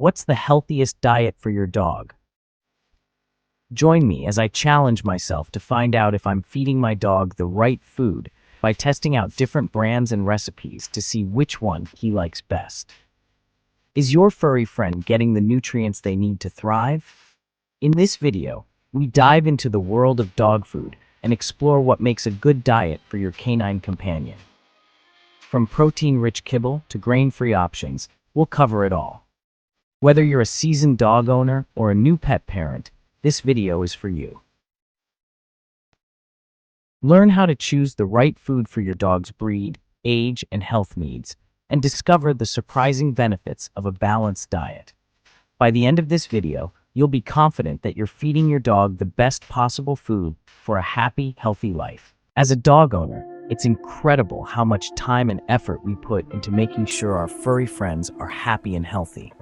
What's the healthiest diet for your dog? Join me as I challenge myself to find out if I'm feeding my dog the right food by testing out different brands and recipes to see which one he likes best. Is your furry friend getting the nutrients they need to thrive? In this video, we dive into the world of dog food and explore what makes a good diet for your canine companion. From protein-rich kibble to grain-free options, we'll cover it all. Whether you're a seasoned dog owner or a new pet parent, this video is for you. Learn how to choose the right food for your dog's breed, age, and health needs, and discover the surprising benefits of a balanced diet. By the end of this video, you'll be confident that you're feeding your dog the best possible food for a happy, healthy life. As a dog owner, it's incredible how much time and effort we put into making sure our furry friends are happy and healthy.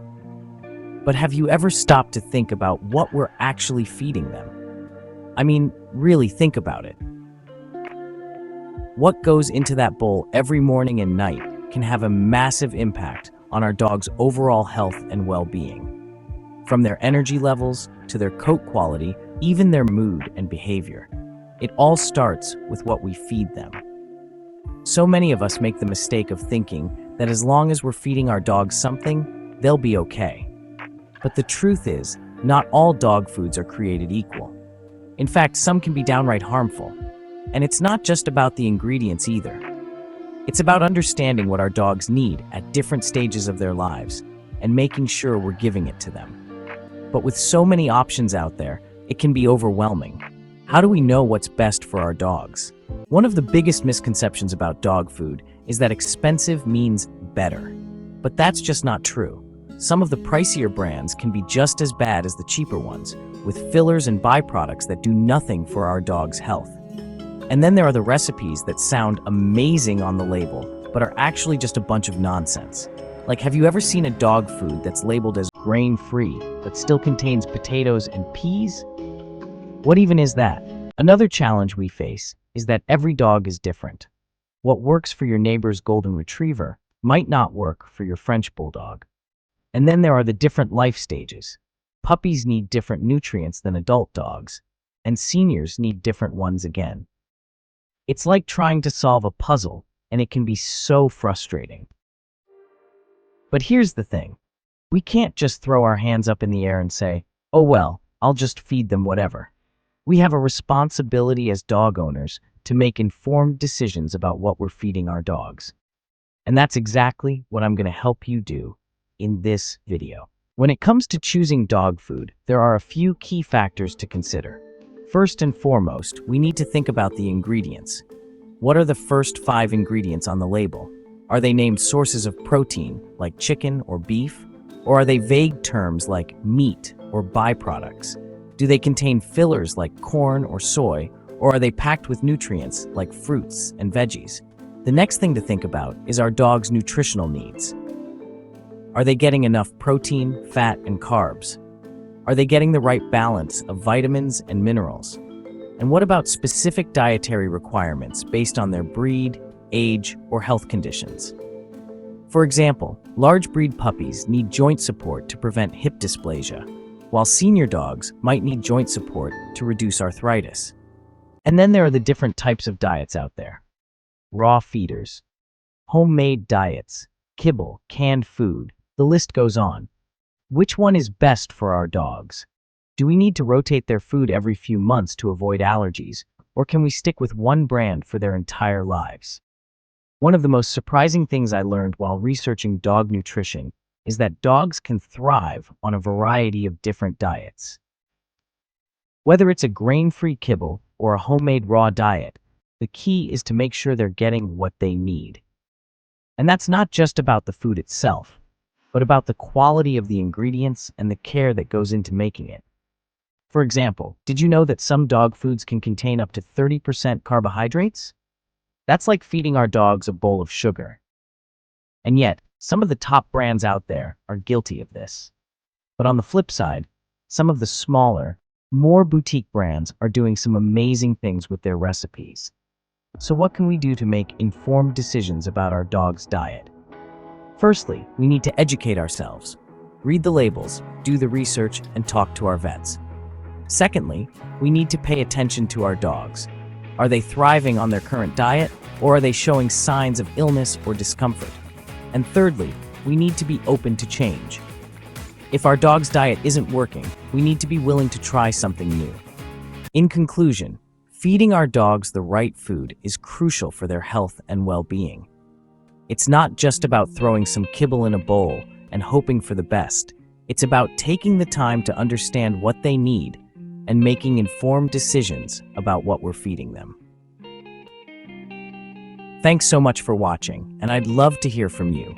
But have you ever stopped to think about what we're actually feeding them? I mean, really think about it. What goes into that bowl every morning and night can have a massive impact on our dog's overall health and well-being. From their energy levels to their coat quality, even their mood and behavior. It all starts with what we feed them. So many of us make the mistake of thinking that as long as we're feeding our dogs something, they'll be okay. But the truth is, not all dog foods are created equal. In fact, some can be downright harmful. And it's not just about the ingredients either. It's about understanding what our dogs need at different stages of their lives and making sure we're giving it to them. But with so many options out there, it can be overwhelming. How do we know what's best for our dogs? One of the biggest misconceptions about dog food is that expensive means better. But that's just not true. Some of the pricier brands can be just as bad as the cheaper ones, with fillers and byproducts that do nothing for our dog's health. And then there are the recipes that sound amazing on the label, but are actually just a bunch of nonsense. Like, have you ever seen a dog food that's labeled as grain-free, but still contains potatoes and peas? What even is that? Another challenge we face is that every dog is different. What works for your neighbor's golden retriever might not work for your French bulldog. And then there are the different life stages. Puppies need different nutrients than adult dogs, and seniors need different ones again. It's like trying to solve a puzzle, and it can be so frustrating. But here's the thing. We can't just throw our hands up in the air and say, oh well, I'll just feed them whatever. We have a responsibility as dog owners to make informed decisions about what we're feeding our dogs. And that's exactly what I'm going to help you do in this video. When it comes to choosing dog food, there are a few key factors to consider. First and foremost, we need to think about the ingredients. What are the first 5 ingredients on the label? Are they named sources of protein, like chicken or beef? Or are they vague terms like meat or byproducts? Do they contain fillers like corn or soy? Or are they packed with nutrients like fruits and veggies? The next thing to think about is our dog's nutritional needs. Are they getting enough protein, fat, and carbs? Are they getting the right balance of vitamins and minerals? And what about specific dietary requirements based on their breed, age, or health conditions? For example, large breed puppies need joint support to prevent hip dysplasia, while senior dogs might need joint support to reduce arthritis. And then there are the different types of diets out there. Raw feeders, homemade diets, kibble, canned food, the list goes on. Which one is best for our dogs? Do we need to rotate their food every few months to avoid allergies, or can we stick with one brand for their entire lives? One of the most surprising things I learned while researching dog nutrition is that dogs can thrive on a variety of different diets. Whether it's a grain-free kibble or a homemade raw diet, the key is to make sure they're getting what they need. And that's not just about the food itself, but about the quality of the ingredients and the care that goes into making it. For example, did you know that some dog foods can contain up to 30% carbohydrates? That's like feeding our dogs a bowl of sugar. And yet, some of the top brands out there are guilty of this. But on the flip side, some of the smaller, more boutique brands are doing some amazing things with their recipes. So what can we do to make informed decisions about our dog's diet? Firstly, we need to educate ourselves. Read the labels, do the research, and talk to our vets. Secondly, we need to pay attention to our dogs. Are they thriving on their current diet, or are they showing signs of illness or discomfort? And thirdly, we need to be open to change. If our dog's diet isn't working, we need to be willing to try something new. In conclusion, feeding our dogs the right food is crucial for their health and well-being. It's not just about throwing some kibble in a bowl and hoping for the best. It's about taking the time to understand what they need and making informed decisions about what we're feeding them. Thanks so much for watching, and I'd love to hear from you.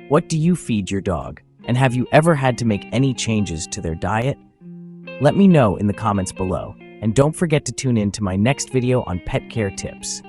What do you feed your dog? And have you ever had to make any changes to their diet? Let me know in the comments below, and don't forget to tune in to my next video on pet care tips.